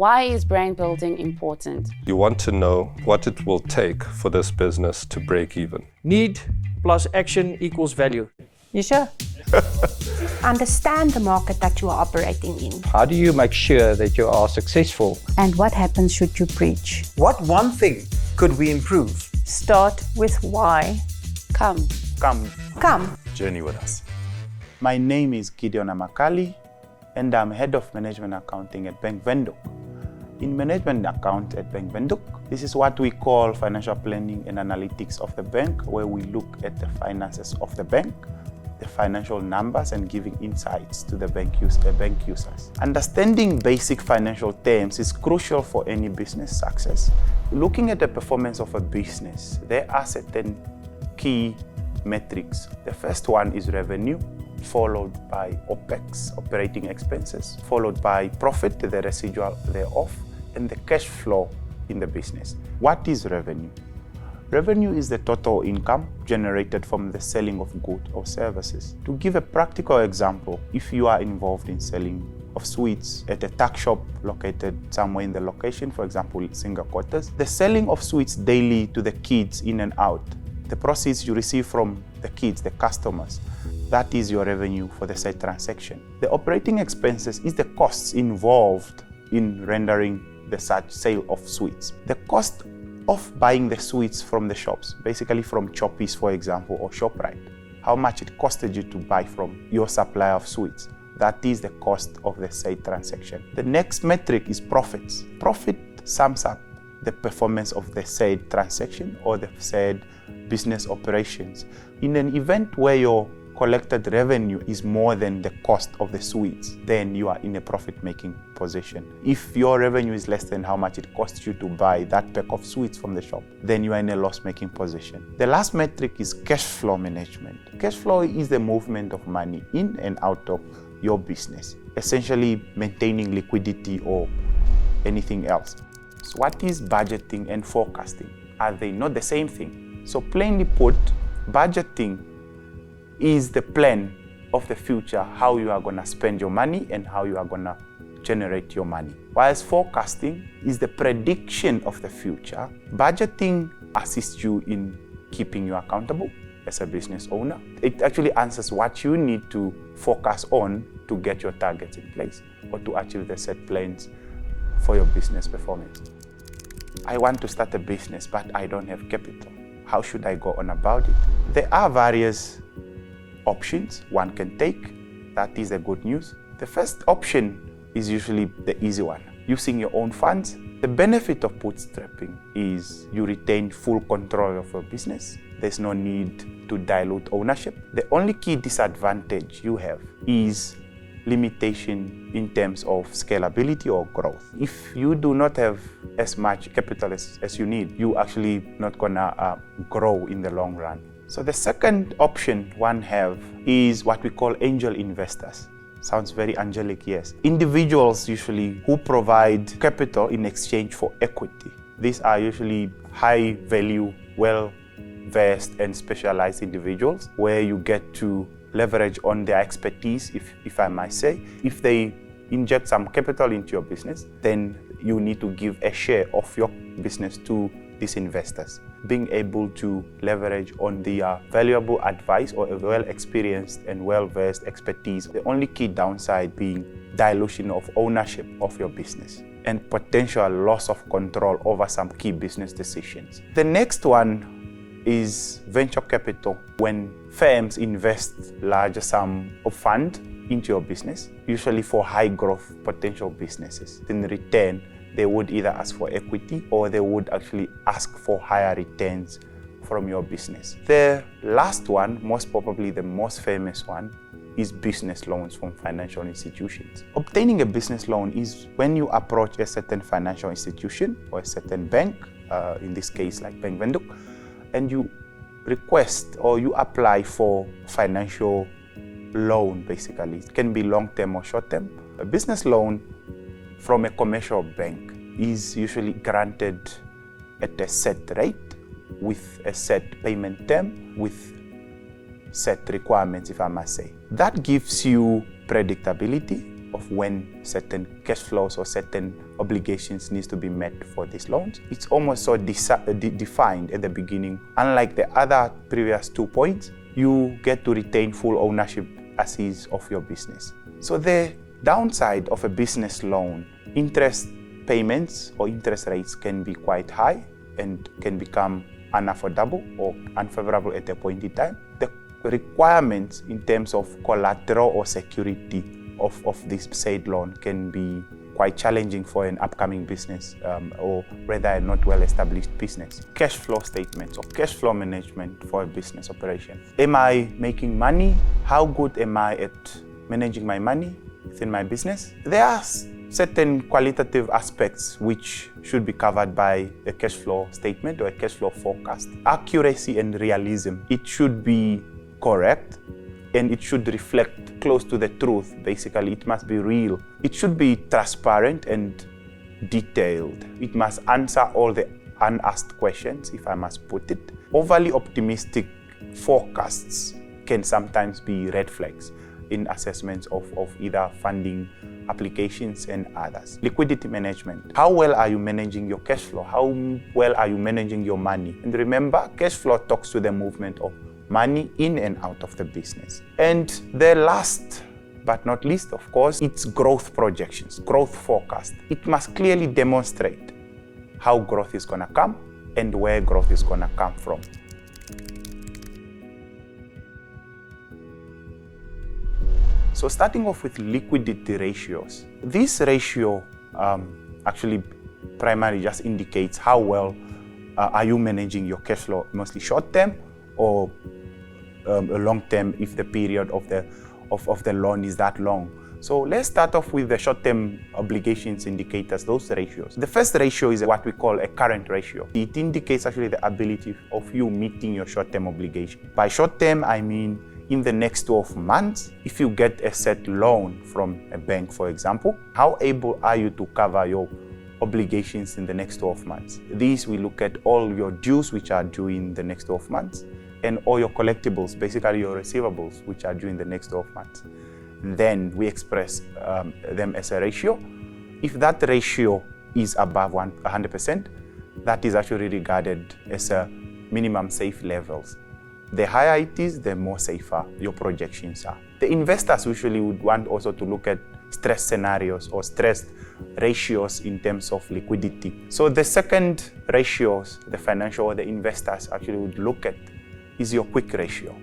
Why is brand building important? You want to know what it will take for this business to break even. Need plus action equals value. You sure? Understand the market that you are operating in. How do you make sure that you are successful? And what happens should you preach? What one thing could we improve? Start with why. Come. Come. Journey with us. My name is Gideon Amakali, and I'm Head of Management Accounting at Bank Windhoek. In Management Account at Bank Windhoek, this is what we call financial planning and analytics of the bank, where we look at the finances of the bank, the financial numbers, and giving insights to the bank users. Understanding basic financial terms is crucial for any business success. Looking at the performance of a business, there are certain key metrics. The first one is revenue, followed by OPEX, operating expenses, followed by profit, the residual thereof, and the cash flow in the business. What is revenue? Revenue is the total income generated from the selling of goods or services. To give a practical example, if you are involved in selling of sweets at a tuck shop located somewhere in the location, for example, Singa Quarters, the selling of sweets daily to the kids in and out, the proceeds you receive from the kids, the customers, that is your revenue for the said transaction. The operating expenses is the costs involved in rendering the such sale of sweets. The cost of buying the sweets from the shops, basically from Choppies, for example, or ShopRite. How much it costed you to buy from your supplier of sweets. That is the cost of the said transaction. The next metric is profits. Profit sums up the performance of the said transaction or the said business operations. In an event where your collected revenue is more than the cost of the sweets, then you are in a profit-making position. If your revenue is less than how much it costs you to buy that pack of sweets from the shop, then you are in a loss-making position. The last metric is cash flow management. Cash flow is the movement of money in and out of your business, essentially maintaining liquidity or anything else. So what is budgeting and forecasting? Are they not the same thing? So plainly put, budgeting is the plan of the future, how you are going to spend your money and how you are going to generate your money. Whilst forecasting is the prediction of the future, budgeting assists you in keeping you accountable as a business owner. It actually answers what you need to focus on to get your targets in place or to achieve the set plans for your business performance. I want to start a business, but I don't have capital. How should I go on about it? There are various options one can take. That is the good news. The first option is usually the easy one, using your own funds. The benefit of bootstrapping is you retain full control of your business. There's no need to dilute ownership. The only key disadvantage you have is limitation in terms of scalability or growth. If you do not have as much capital as you need, you actually not gonna grow in the long run. So the second option one have is what we call angel investors. Sounds very angelic, yes. Individuals usually who provide capital in exchange for equity. These are usually high value, well-versed and specialized individuals where you get to leverage on their expertise, if I might say. If they inject some capital into your business, then you need to give a share of your business to these investors. Being able to leverage on their valuable advice or a well-experienced and well-versed expertise. The only key downside being dilution of ownership of your business and potential loss of control over some key business decisions. The next one is venture capital. When firms invest larger sum of fund into your business, usually for high growth potential businesses. In return, they would either ask for equity or they would actually ask for higher returns from your business. The last one, most probably the most famous one, is business loans from financial institutions. Obtaining a business loan is when you approach a certain financial institution or a certain bank, in this case like Bank Windhoek, and you request or you apply for financial loan, basically. It can be long-term or short-term. A business loan from a commercial bank is usually granted at a set rate with a set payment term with set requirements, if I must say. That gives you predictability of when certain cash flows or certain obligations needs to be met for these loans. It's almost so defined at the beginning. Unlike the other previous 2 points, you get to retain full ownership as is of your business. So the downside of a business loan, interest payments or interest rates can be quite high and can become unaffordable or unfavorable at a point in time. The requirements in terms of collateral or security of this said loan can be quite challenging for an upcoming business or rather a not well-established business. Cash flow statements or cash flow management for a business operation. Am I making money? How good am I at managing my money within my business? There are certain qualitative aspects which should be covered by a cash flow statement or a cash flow forecast. Accuracy and realism. It should be correct and it should reflect close to the truth. Basically, it must be real. It should be transparent and detailed. It must answer all the unasked questions, if I must put it. Overly optimistic forecasts can sometimes be red flags in assessments of either funding applications and others. Liquidity management. How well are you managing your cash flow? How well are you managing your money? And remember, cash flow talks to the movement of money in and out of the business. And the last but not least, of course, it's growth projections, growth forecast. It must clearly demonstrate how growth is going to come and where growth is going to come from. So starting off with liquidity ratios. This ratio actually primarily just indicates how well are you managing your cash flow, mostly short-term or long-term if the period of the loan is that long. So let's start off with the short-term obligations indicators, those ratios. The first ratio is what we call a current ratio. It indicates actually the ability of you meeting your short-term obligation. By short-term, I mean in the next 12 months, if you get a set loan from a bank, for example, how able are you to cover your obligations in the next 12 months? These we look at all your dues which are due in the next 12 months and all your collectibles, basically your receivables which are due in the next 12 months. Then we express them as a ratio. If that ratio is above 100%, that is actually regarded as a minimum safe levels. The higher it is, the more safer your projections are. The investors usually would want also to look at stress scenarios or stress ratios in terms of liquidity. So the second ratios the financial or the investors actually would look at is your quick ratio.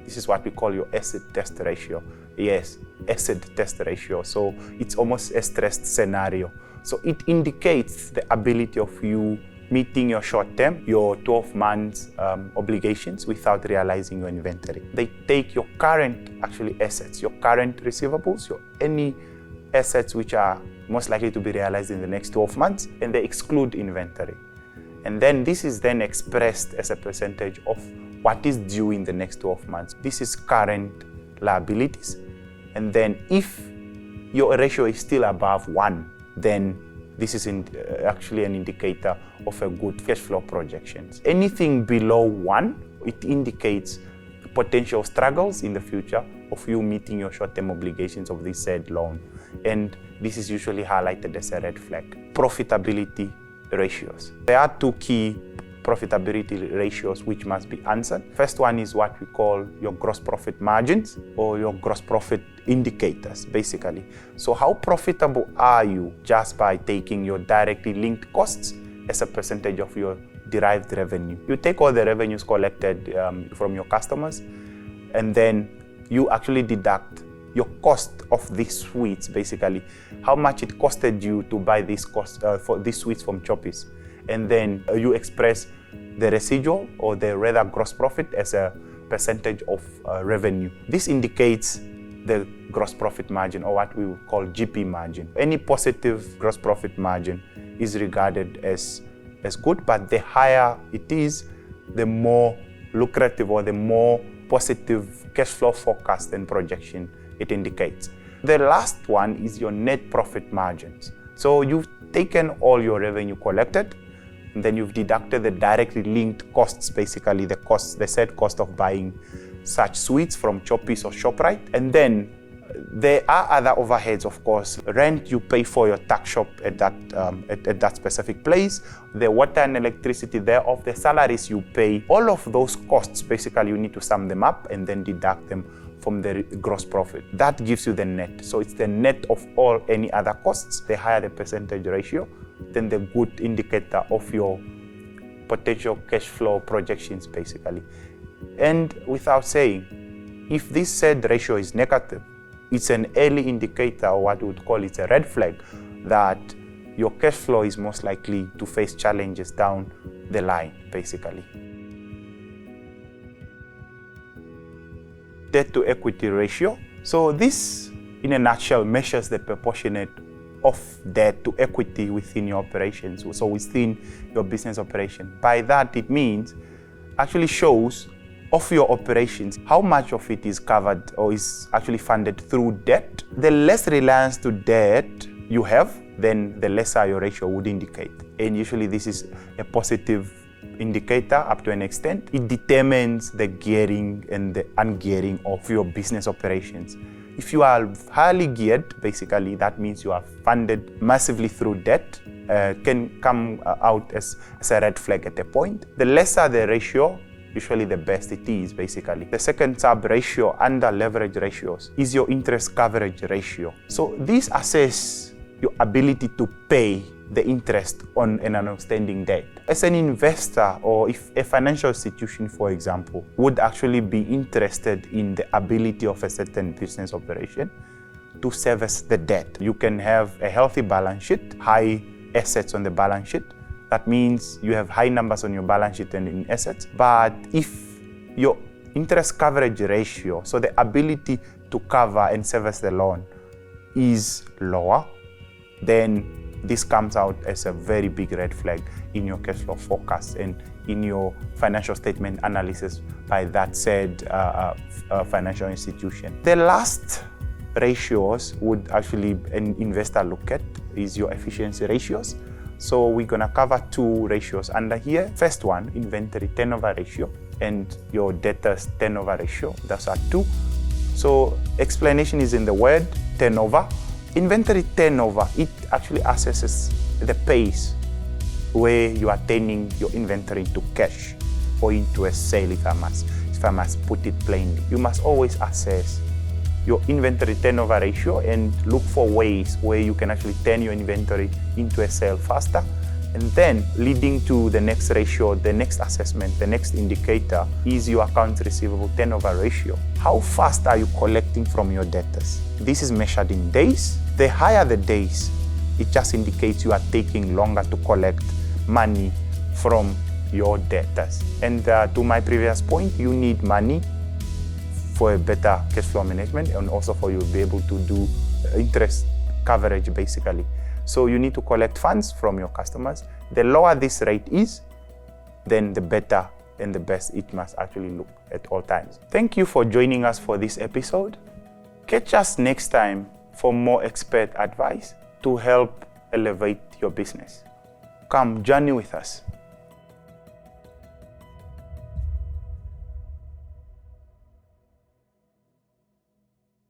This is what we call your acid test ratio. Yes, acid test ratio. So it's almost a stressed scenario. So it indicates the ability of you meeting your short-term, your 12 months obligations without realizing your inventory. They take your current assets, your current receivables, any assets which are most likely to be realized in the next 12 months, and they exclude inventory. And then this is then expressed as a percentage of what is due in the next 12 months. This is current liabilities. And then if your ratio is still above 1, then this is actually an indicator of a good cash flow projections. Anything below 1, it indicates potential struggles in the future of you meeting your short-term obligations of this said loan. And this is usually highlighted as a red flag. Profitability ratios. There are two key profitability ratios which must be answered. First one is what we call your gross profit margins or your gross profit indicators, basically. So how profitable are you just by taking your directly linked costs as a percentage of your derived revenue? You take all the revenues collected from your customers, and then you actually deduct your cost of these sweets, basically. How much it costed you to buy these sweets from Choppies. And then you express the residual or the rather gross profit as a percentage of revenue. This indicates the gross profit margin, or what we would call GP margin. Any positive gross profit margin is regarded as good, but the higher it is, the more lucrative or the more positive cash flow forecast and projection it indicates. The last one is your net profit margins. So you've taken all your revenue collected, and then you've deducted the directly linked costs, basically the set cost of buying such sweets from Choppies or ShopRite, and then there are other overheads, of course. Rent you pay for your tuck shop at that specific place. The water and electricity thereof, the salaries you pay, all of those costs, basically you need to sum them up and then deduct them from the gross profit. That gives you the net. So it's the net of all any other costs. The higher the percentage ratio, then the good indicator of your potential cash flow projections, basically. And without saying, if this said ratio is negative, it's an early indicator, or what we would call it a red flag, that your cash flow is most likely to face challenges down the line, basically. Debt to equity ratio. So this, in a nutshell, measures the proportionate of debt to equity within your operations, so within your business operation. By that, it means, actually shows of your operations, how much of it is covered or is actually funded through debt. The less reliance to debt you have, then the lesser your ratio would indicate. And usually this is a positive indicator up to an extent. It determines the gearing and the ungearing of your business operations. If you are highly geared, basically that means you are funded massively through debt, can come out as a red flag at a point. The lesser the ratio, usually the best it is, basically. The second sub-ratio under leverage ratios is your interest coverage ratio. So this assess your ability to pay the interest on an outstanding debt. As an investor, or if a financial institution, for example, would actually be interested in the ability of a certain business operation to service the debt. You can have a healthy balance sheet, high assets on the balance sheet. That means you have high numbers on your balance sheet and in assets. But if your interest coverage ratio, so the ability to cover and service the loan, is lower, then this comes out as a very big red flag in your cash flow forecast and in your financial statement analysis by that said financial institution. The last ratios would actually an investor look at is your efficiency ratios. So we're gonna cover two ratios under here. First one, inventory turnover ratio and your debtors turnover ratio. Those are two. So explanation is in the word turnover. Inventory turnover, it actually assesses the pace where you are turning your inventory into cash or into a sale, if I must put it plainly. You must always assess your inventory turnover ratio and look for ways where you can actually turn your inventory into a sale faster. And then leading to the next ratio, the next assessment, the next indicator is your accounts receivable turnover ratio. How fast are you collecting from your debtors? This is measured in days. The higher the days, it just indicates you are taking longer to collect money from your debtors. And to my previous point, you need money for a better cash flow management and also for you to be able to do interest coverage, basically. So you need to collect funds from your customers. The lower this rate is, then the better and the best it must actually look at all times. Thank you for joining us for this episode. Catch us next time for more expert advice to help elevate your business. Come journey with us.